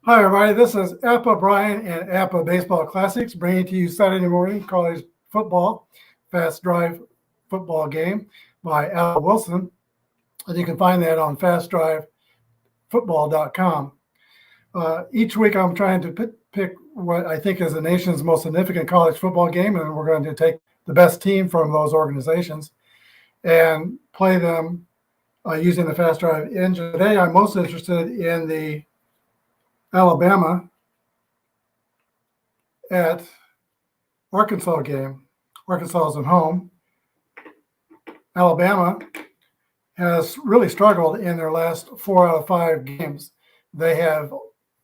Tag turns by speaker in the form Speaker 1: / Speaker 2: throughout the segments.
Speaker 1: Hi, everybody. This is Appa Brian and Appa Baseball Classics, bringing to you Saturday morning college football, fast drive football game by Al Wilson. And you can find that on fastdrivefootball.com. Each week I'm trying to pick what I think is the nation's most significant college football game, and we're going to take the best team from those organizations and play them using the Fast Drive engine. Today I'm most interested in the Alabama at Arkansas game. Arkansas is at home. Alabama has really struggled in their last 4 out of 5 games. They have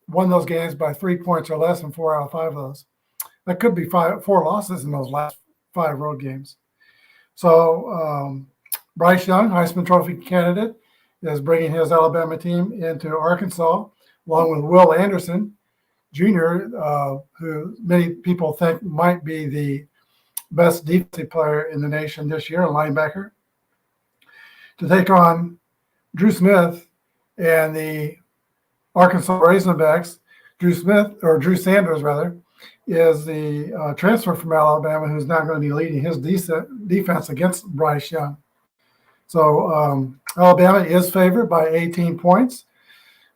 Speaker 1: won those games by 3 points or less in 4 out of 5 of those. That could be 4 losses in those last 5 road games. So Bryce Young, Heisman Trophy candidate, is bringing his Alabama team into Arkansas, along with Will Anderson, Jr., who many people think might be the best defensive player in the nation this year, a linebacker, to take on Drew Smith and the Arkansas Razorbacks. Drew Sanders, is the transfer from Alabama who's now going to be leading his defense against Bryce Young. So Alabama is favored by 18 points,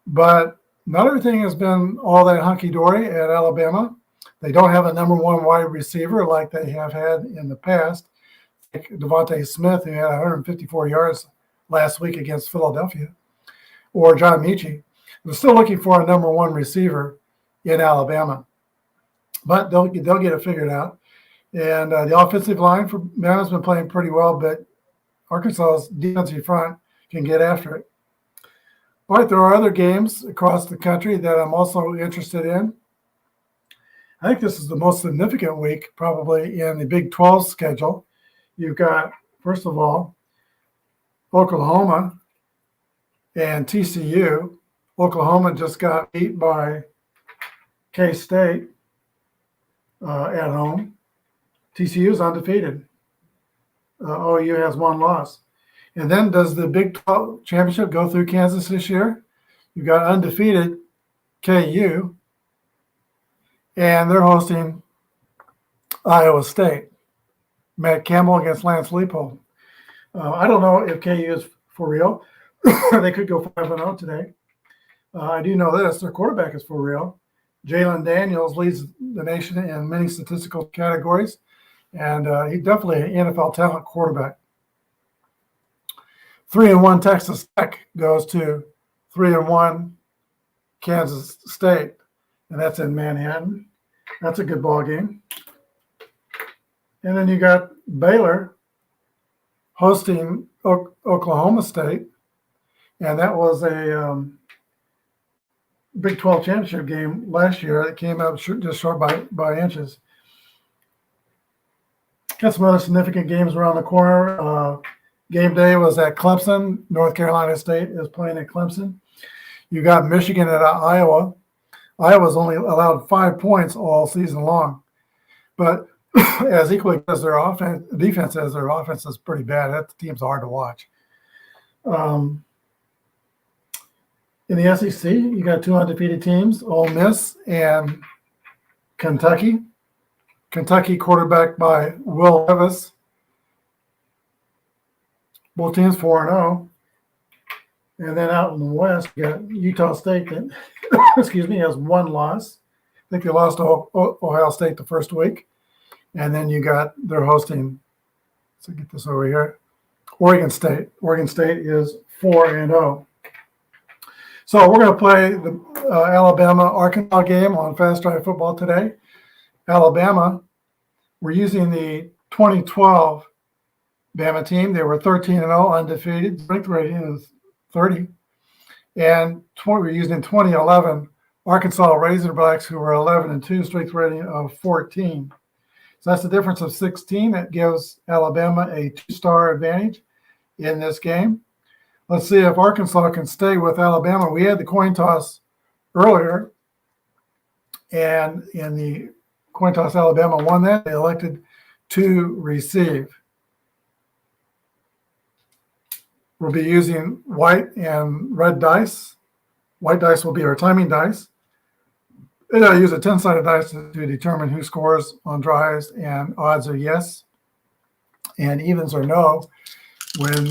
Speaker 1: but not everything has been all that hunky-dory at Alabama. They don't have a number 1 wide receiver like they have had in the past, like Devontae Smith, who had 154 yards last week against Philadelphia, or John Mechie. They're still looking for a number 1 receiver in Alabama, but they'll get it figured out. And the offensive line for Bama has been playing pretty well, but Arkansas's defensive front can get after it. All right, there are other games across the country that I'm also interested in. I think this is the most significant week probably in the Big 12 schedule. You've got, first of all, Oklahoma and TCU. Oklahoma just got beat by K-State at home. TCU is undefeated. OU has 1 loss. And then does the Big 12 championship go through Kansas this year? You've got undefeated KU, and they're hosting Iowa State. Matt Campbell against Lance Leipold. I don't know if KU is for real. They could go 5-0 today. I do know this. Their quarterback is for real. Jalen Daniels leads the nation in many statistical categories, and he's definitely an NFL talent quarterback. 3-1 Texas Tech goes to 3-1 Kansas State, and that's in Manhattan. That's a good ball game. And then you got Baylor hosting Oklahoma State, and that was a Big 12 championship game last year. It came out just short by inches. Got some other significant games around the corner. Game day was at Clemson. North Carolina State is playing at Clemson. You got Michigan at Iowa. Iowa's only allowed 5 points all season long, but as equally as their defense as their offense is pretty bad. That team's hard to watch. In the SEC, you got 2 undefeated teams, Ole Miss and Kentucky. Kentucky quarterbacked by Will Levis. Both teams 4-0. And then out in the West, you got Utah State that, has 1 loss. I think they lost to Ohio State the first week. And then they're hosting, let's get this over here, Oregon State. Oregon State is 4-0. So we're going to play the Alabama-Arkansas game on Fast Drive Football today. Alabama, we're using the 2012 Bama team. They were 13-0, undefeated. Strength rating is 30. And we're using 2011 Arkansas Razorbacks, who were 11-2, strength rating of 14. So that's a difference of 16. That gives Alabama a 2-star advantage in this game. Let's see if Arkansas can stay with Alabama. We had the coin toss earlier, and in the coin toss, Alabama won that. They elected to receive. We'll be using white and red dice. White dice will be our timing dice. And I use a 10-sided dice to determine who scores on drives, and odds are yes, and evens are no when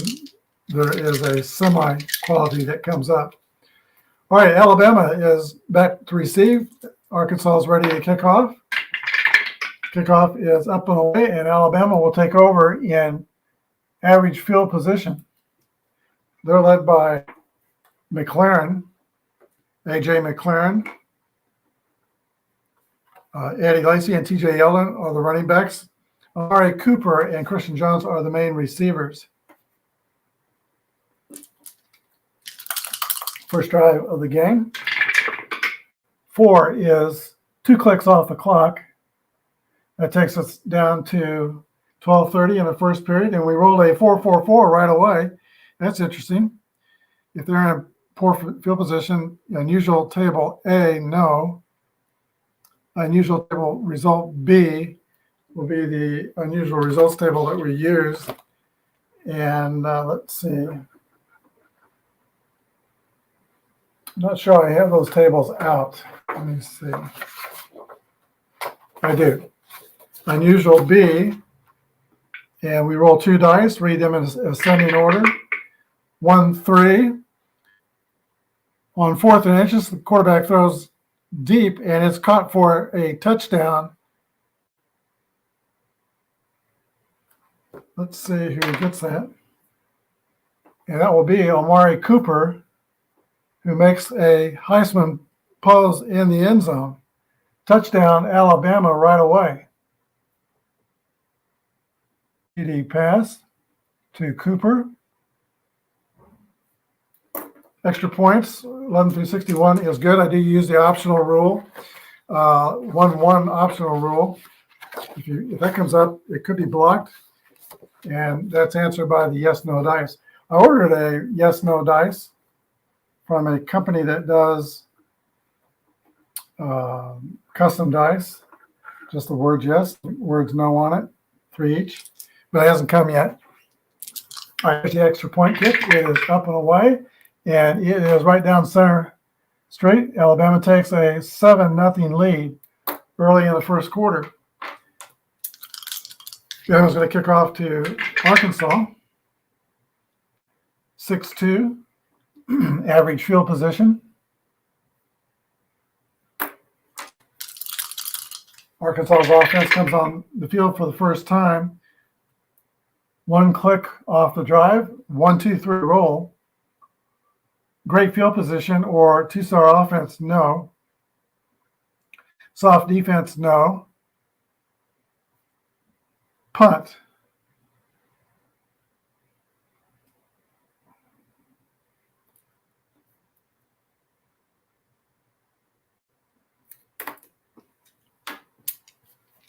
Speaker 1: there is a semi-quality that comes up. All right, Alabama is back to receive. Arkansas is ready to kick off. Kickoff is up and away, and Alabama will take over in average field position. They're led by McLaren, A.J. McLaren. Eddie Lacy and T.J. Yeldon are the running backs. Amari Cooper and Christian Jones are the main receivers. First drive of the game. 4 is 2 clicks off the clock. That takes us down to 12:30 in the first period, and we roll a 4-4-4 right away. That's interesting. If they're in a poor field position, unusual table A, no. Unusual table result B will be the unusual results table that we use. And let's see. I'm not sure I have those tables out. Let me see. I do. Unusual B, and we roll 2 dice, read them in ascending order. 1-3. On 4th and inches, the quarterback throws deep, and it's caught for a touchdown. Let's see who gets that. And that will be Amari Cooper, who makes a Heisman pose in the end zone. Touchdown, Alabama, right away. TD pass to Cooper. Extra points, 11 through 61 is good. I do use the optional rule, 1-1 optional rule. If that comes up, it could be blocked, and that's answered by the yes/no dice. I ordered a yes/no dice from a company that does custom dice, just the words yes, words no on it, 3 each, but it hasn't come yet. All right, the extra point kick is up and away. And it is right down center straight. Alabama takes a 7-0 lead early in the first quarter. Alabama's going to kick off to Arkansas. 6-2, average field position. Arkansas's offense comes on the field for the first time. 1 click off the drive, 1-2-3 roll. Great field position or 2-star offense, no. Soft defense, no. Punt.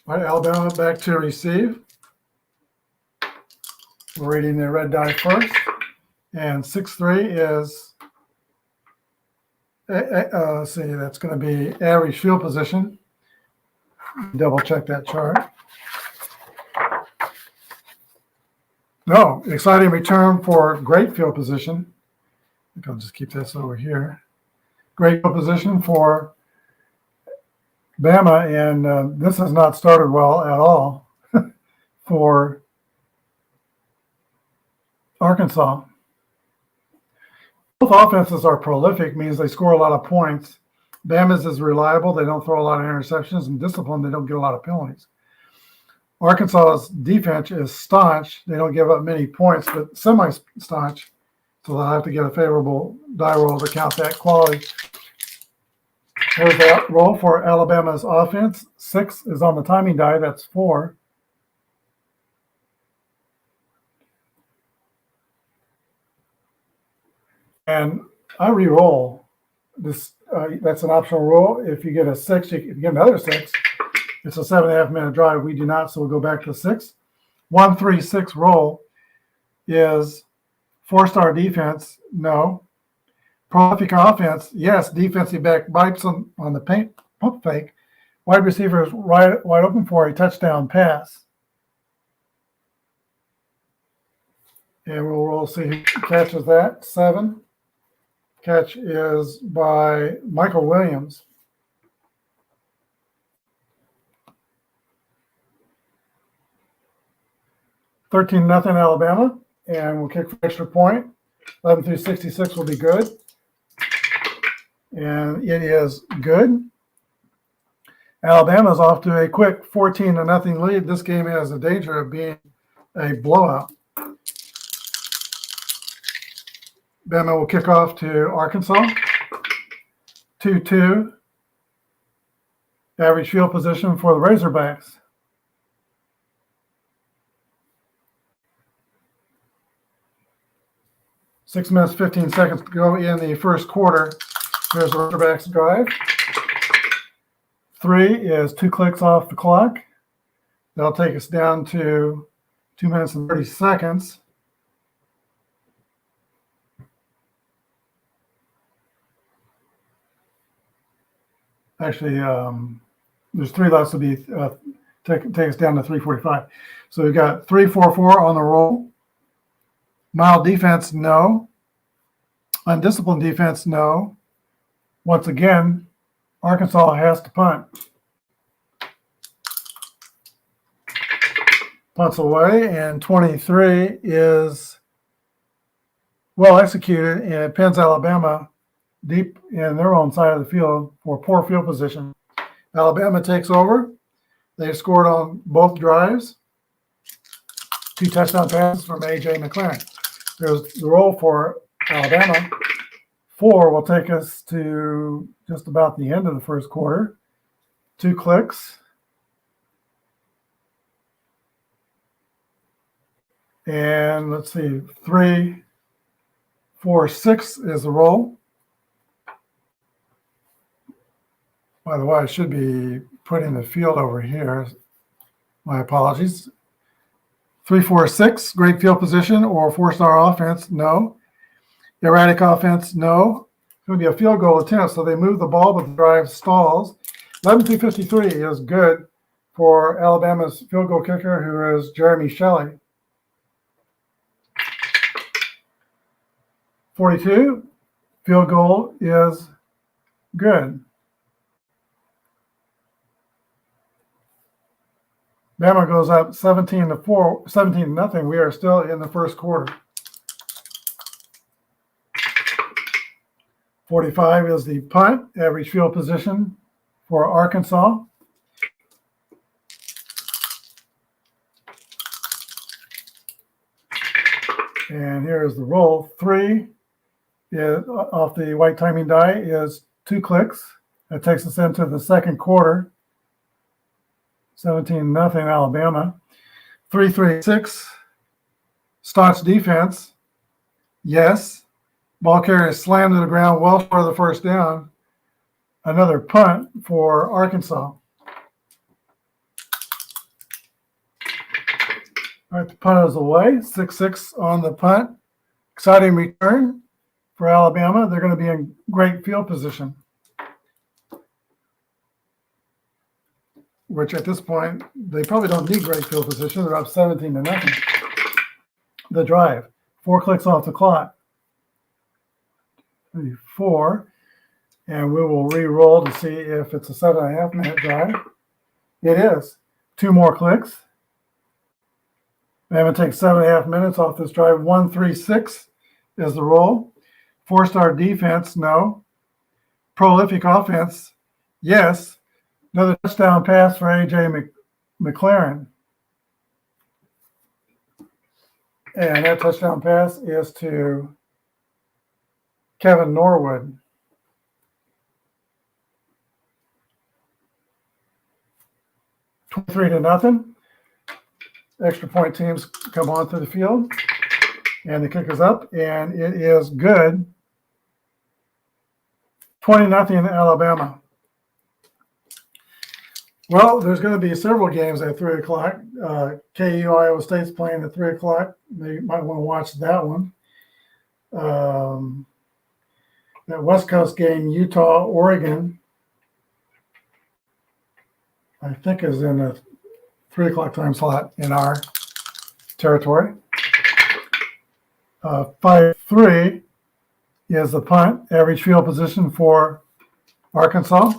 Speaker 1: All right, Alabama back to receive. We're reading the red die first. And 6-3 is, let's see, that's going to be average field position. Double check that chart. No, exciting return for great field position. I think I'll just keep this over here. Great field position for Bama, and this has not started well at all for Arkansas. Both offenses are prolific, means they score a lot of points. Bama's is reliable. They don't throw a lot of interceptions, and disciplined. They don't get a lot of penalties. Arkansas's defense is staunch. They don't give up many points, but semi-staunch, so they'll have to get a favorable die roll to count that quality. There's that roll for Alabama's offense. 6 is on the timing die. That's 4. And I re-roll this That's an optional rule. If you get a 6, if you get another 6, it's a 7.5 minute drive. We do not, so we'll go back to 6. 1-3-6 roll is 4-star defense, no. Prolific offense, yes. Defensive back bites on the pump fake. Wide receiver is wide open for a touchdown pass. And we'll see who catches that. 7. Catch is by Michael Williams. 13-0 Alabama, and we'll kick for extra point. 11-66 will be good. And it is good. Alabama's off to a quick 14-0 lead. This game has the danger of being a blowout. Bama will kick off to Arkansas. 2-2. Average field position for the Razorbacks. Six minutes, 15 seconds to go in the first quarter. Here's the Razorbacks drive. 3 is 2 clicks off the clock. That'll take us down to 2 minutes and 30 seconds. Actually, there's 3 left to be take us down to 3:45. So we've got 3-4-4 on the roll. Mild defense, no. Undisciplined defense, no. Once again, Arkansas has to punt. Punts away, and 23 is well executed, and it pins Alabama deep in their own side of the field for poor field position. Alabama takes over. They've scored on both drives. 2 touchdown passes from A.J. McLaren. There's the roll for Alabama. 4 will take us to just about the end of the first quarter. 2 clicks. And let's see, 3, 4, 6 is the roll. By the way, I should be putting the field over here. My apologies. 3-4-6, great field position or 4-star offense, no. Erratic offense, no. It's going to be a field goal attempt, so they move the ball, but the drive stalls. 11-53 is good for Alabama's field goal kicker, who is Jeremy Shelley. 42, field goal is good. Bama goes up 17-0. We are still in the first quarter. 45 is the punt, average field position for Arkansas. And here is the roll. 3 is, off the white timing die is 2 clicks. That takes us into the second quarter. 17-0 Alabama. 3-3-6. Staunch defense. Yes. Ball carrier slammed to the ground well short of the first down. Another punt for Arkansas. All right, the punt is away. 6-6 on the punt. Exciting return for Alabama. They're going to be in great field position, which at this point, they probably don't need great field position. They're up 17-0. The drive, 4 clicks off the clock. 4, and we will re-roll to see if it's a 7.5 minute drive. It is. 2 more clicks. Bama takes 7.5 minutes off this drive. 1-3-6 is the roll. 4-star defense, no. Prolific offense, yes. Another touchdown pass for A.J. McLaren. And that touchdown pass is to Kevin Norwood. $23-0. Extra point teams come onto the field. And the kick is up, and it is good. 20-0 Alabama. Well, there's going to be several games at 3 o'clock. KU Iowa State's playing at 3 o'clock. You might want to watch that one. That West Coast game, Utah, Oregon, I think is in the 3 o'clock time slot in our territory. 5-3 is the punt, average field position for Arkansas.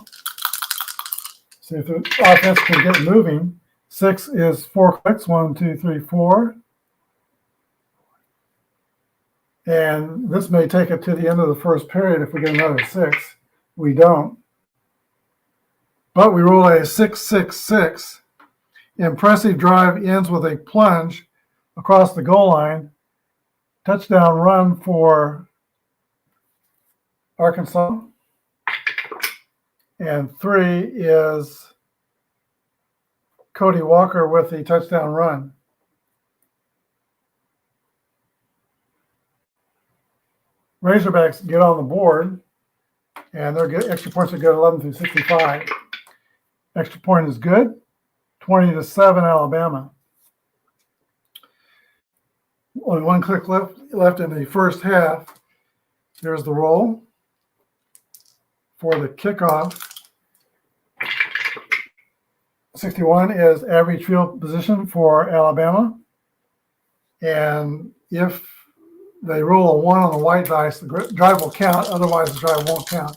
Speaker 1: See if the offense can get moving. 6 is 4 clicks, 1, 2, 3, 4. And this may take it to the end of the first period if we get another 6. We don't. But we roll a 6-6-6. Impressive drive ends with a plunge across the goal line. Touchdown run for Arkansas. And 3 is Cody Walker with the touchdown run. Razorbacks get on the board, and their extra points are good, 11 through 65. Extra point is good, 20-7 Alabama. Only 1 click left in the first half. There's the roll for the kickoff. 61 is average field position for Alabama. And if they roll a 1 on the white dice, the drive will count. Otherwise, the drive won't count.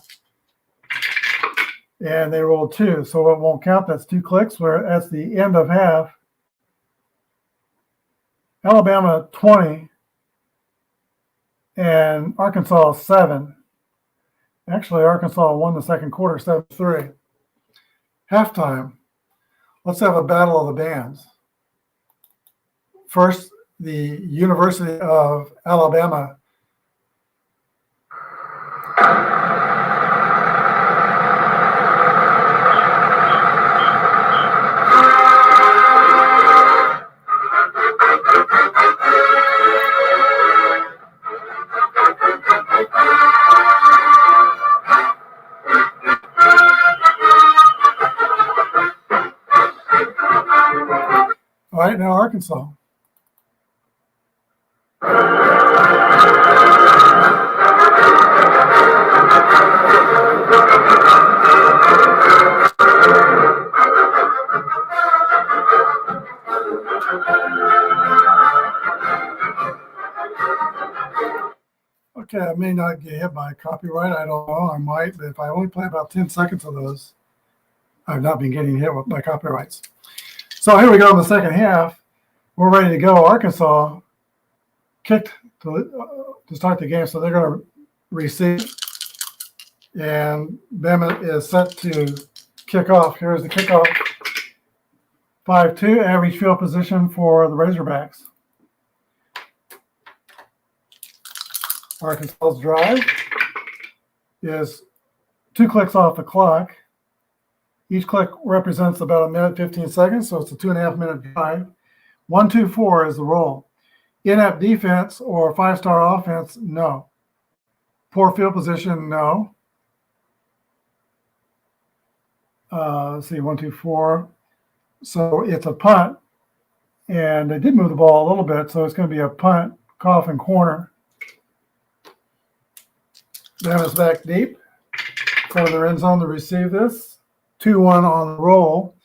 Speaker 1: And they roll 2, so it won't count. That's 2 clicks. Where that's the end of half. Alabama 20 and Arkansas 7. Actually, Arkansas won the second quarter 7-3. Halftime. Let's have a battle of the bands. First, the University of Alabama. All right, now Arkansas. Okay, I may not get hit by copyright. I don't know. I might, but if I only play about 10 seconds of those, I've not been getting hit by copyrights. So here we go in the second half. We're ready to go. Arkansas kicked to start the game, so they're going to receive. And Bama is set to kick off. Here's the kickoff. 5-2, average field position for the Razorbacks. Arkansas's drive is 2 clicks off the clock. Each click represents about 1 minute, 15 seconds, so it's a 2.5 minute drive. 1-2-4 is the roll. Inept defense or 5-star offense, no. Poor field position, no. Let's see, 1-2-4. So it's a punt, and they did move the ball a little bit, so it's going to be a punt, coffin corner. Bama's back deep for their end zone to receive this. 2-1 on the roll,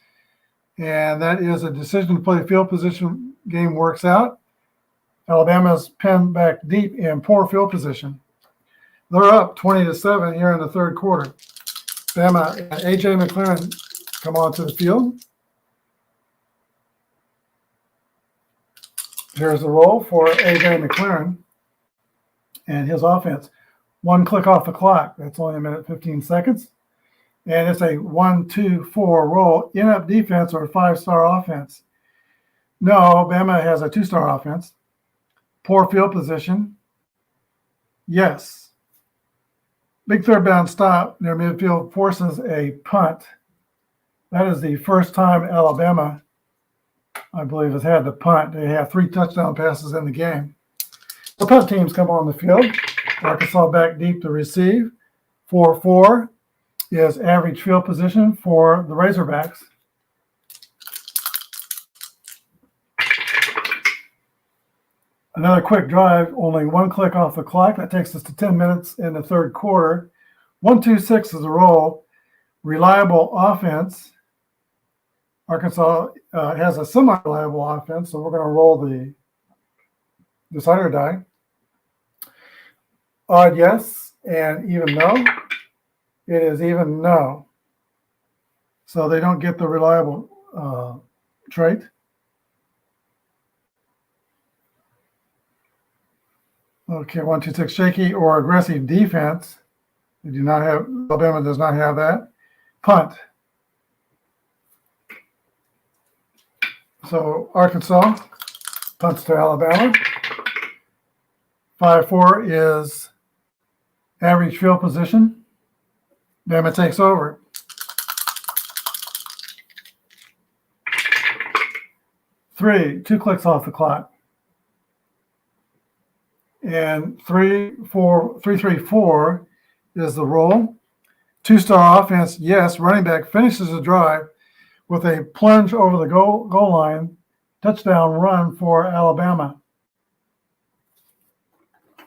Speaker 1: and that is a decision to play field position. Game works out. Alabama's pinned back deep in poor field position. They're up 20-7 here in the third quarter. Bama and A.J. McLaren come onto the field. Here's the roll for A.J. McLaren and his offense. 1 click off the clock. That's only 1 minute, 15 seconds. And it's a 1-2-4 roll. Inept defense or 5-star offense. No, Bama has a 2-star offense. Poor field position. Yes. Big third down stop near midfield forces a punt. That is the first time Alabama, I believe, has had the punt. They have 3 touchdown passes in the game. The punt teams come on the field. Arkansas back deep to receive. 4-4 is average field position for the Razorbacks. Another quick drive, only one click off the clock. That takes us to 10 minutes in the third quarter. 1-2-6 is the roll. Reliable offense. Arkansas has a semi-reliable offense, so we're going to roll the decider die. Odd yes, and even no. It is even no. So they don't get the reliable trait. Okay, 1-2-6 shaky or aggressive defense. They do not have, Alabama does not have that. Punt. So Arkansas punts to Alabama. 5-4 is average field position. Bama takes over. Two clicks off the clock. And 3-3-4 is the roll. Two-star offense, yes. Running back finishes the drive with a plunge over the goal line, touchdown run for Alabama.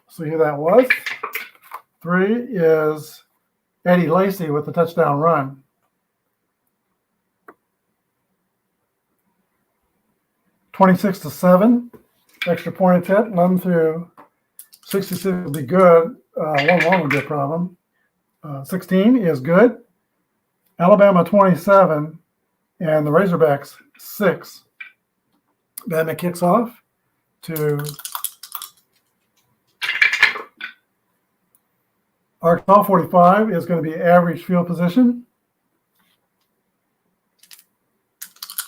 Speaker 1: So here that was. 3 is Eddie Lacy with the touchdown run. (26-7), extra point attempt, 11 through 66 will be good. 1-1 would be a problem. 16 is good. Alabama 27 and the Razorbacks 6. Bama kicks off to Arkansas. 45 is going to be average field position.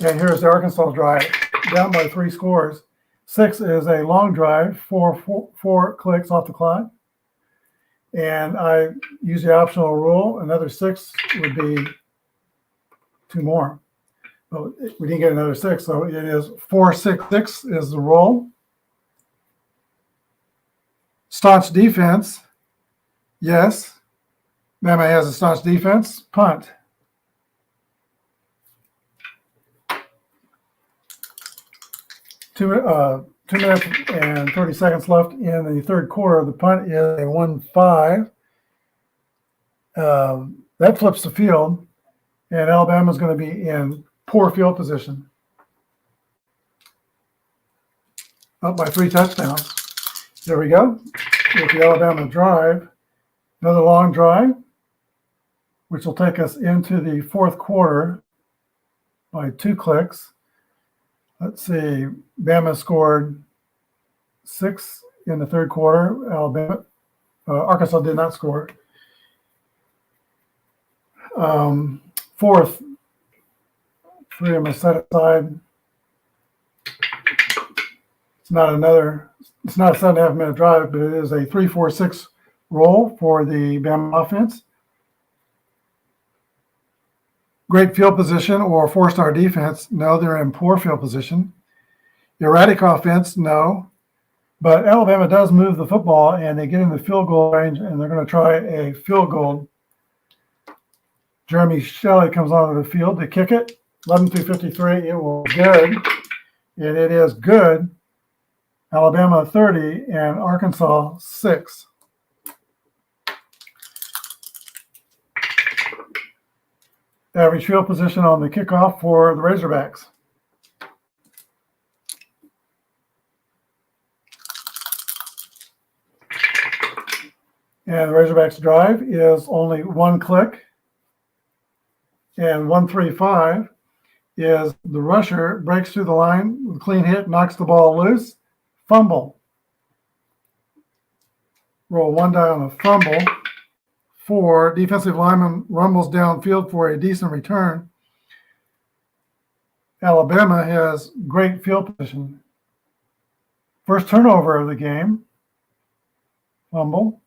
Speaker 1: And here's the Arkansas drive, down by 3 scores. 6 is a long drive, four clicks off the clock. And I use the optional rule. Another 6 would be 2 more. Well, we didn't get another 6, so it is 4-6-6 is the roll. Staunch defense, yes. Bama has a staunch defense. Punt. Two minutes and 30 seconds left in the third quarter. The punt is a 1-5. That flips the field, and Alabama's going to be in poor field position. Up by 3 touchdowns. There we go. With the Alabama drive. Another long drive, which will take us into the fourth quarter by 2 clicks. Let's see, Bama scored 6 in the third quarter. Arkansas did not score. Fourth, 3 I'm going to set aside. It's not a 7.5 minute drive, but it is a 3-4-6 roll for the Bama offense. Great field position or 4-star defense, no, they're in poor field position. Erratic offense, no. But Alabama does move the football, and they get in the field goal range, and they're going to try a field goal. Jeremy Shelley comes onto the field to kick it. 11-53, it will be good. And it is good. Alabama 30 and Arkansas 6. Average field position on the kickoff for the Razorbacks. And the Razorbacks drive is only 1 click. And 1-3-5 is the rusher breaks through the line with a clean hit, knocks the ball loose, fumble. Roll 1 die on a fumble. 4, defensive lineman rumbles downfield for a decent return. Alabama has great field position. First turnover of the game. Fumble.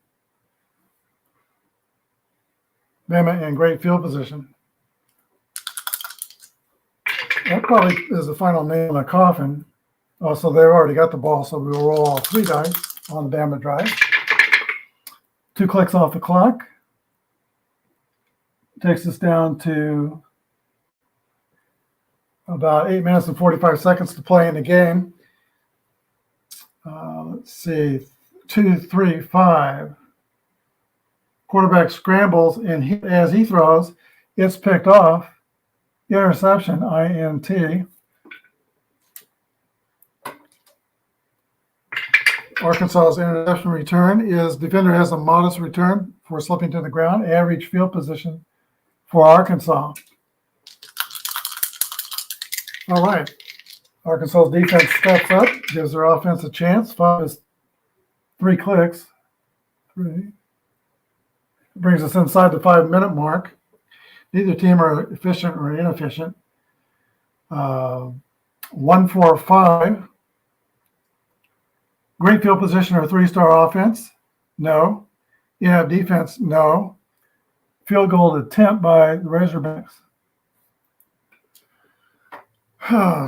Speaker 1: Bama in great field position. That probably is the final nail in the coffin. Also, they've already got the ball, so we'll roll all 3 dice on the Bama drive. 2 clicks off the clock. Takes us down to about 8 minutes and 45 seconds to play in the game. Let's see, 2, 3, 5. Quarterback scrambles, and as he throws, it's picked off. Interception, INT. Arkansas's interception return is defender has a modest return for slipping to the ground. Average field position for Arkansas. All right. Arkansas's defense steps up, gives their offense a chance. 5 is 3 clicks. 3. Brings us inside the 5-minute mark. Neither team are efficient or inefficient. 1-4-5. Great field position or 3-star offense? No. Inept defense? No. Field goal attempt by the Razorbacks.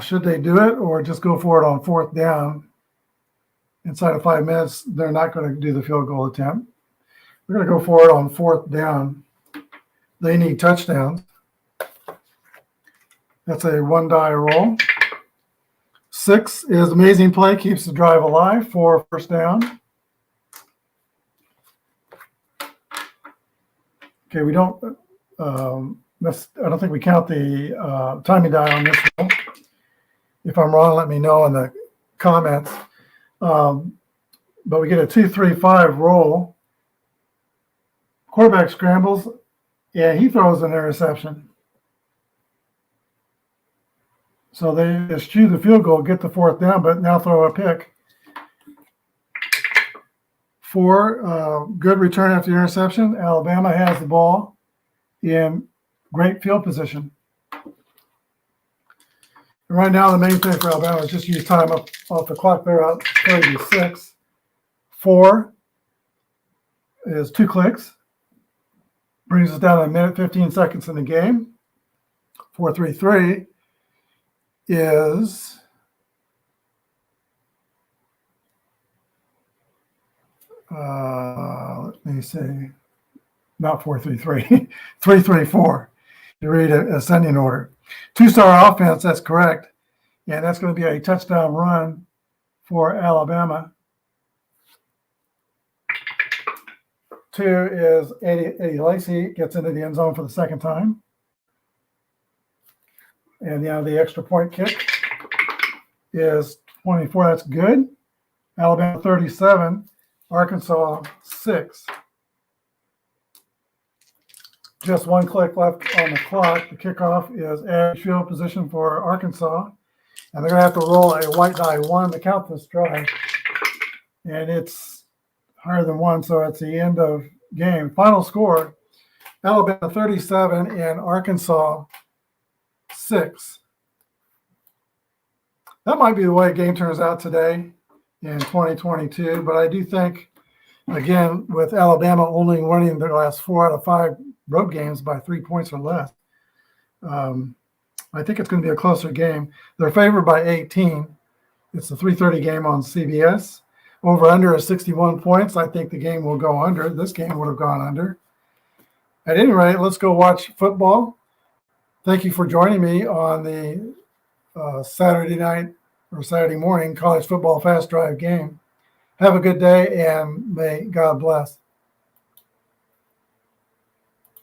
Speaker 1: Should they do it or just go for it on 4th down? Inside of 5 minutes, they're not going to do the field goal attempt. We're going to go for it on 4th down. They need touchdowns. That's a 1-die roll. 6 is amazing play, keeps the drive alive for 1st down. Okay, we don't. I don't think we count the timing die on this one. If I'm wrong, let me know in the comments. But we get a 2-3-5 roll. Quarterback scrambles, and he throws an interception. So they eschew the field goal, get the 4th down, but now throw a pick. 4, good return after the interception. Alabama has the ball in great field position. And right now, the main thing for Alabama is just use time up off the clock. They're out 36. 4 is 2 clicks. Brings us down to 1:15 in the game. 4-3-3 is let me see, not 4-3-3, 3-3-4. You read ascending order. 2-star offense, that's correct. And that's going to be a touchdown run for Alabama. 2 is Eddie Lacy gets into the end zone for the 2nd time. And now the extra point kick is 24. That's good. Alabama 37, Arkansas 6. Just 1 click left on the clock. The kickoff is average field position for Arkansas. And they're going to have to roll a white die 1 to count this drive. And it's higher than 1, so it's the end of game. Final score, Alabama 37 and Arkansas 6. That might be the way a game turns out today in 2022, but I do think, again, with Alabama only winning their last 4 out of 5 road games by 3 points or less, I think it's going to be a closer game. They're favored by 18. It's a 3:30 game on CBS. Over under is 61 points. I think the game will go under. This game would have gone under. At any rate, let's go watch football. Thank you for joining me on the Saturday night or Saturday morning college football fast drive game. Have a good day, and may God bless.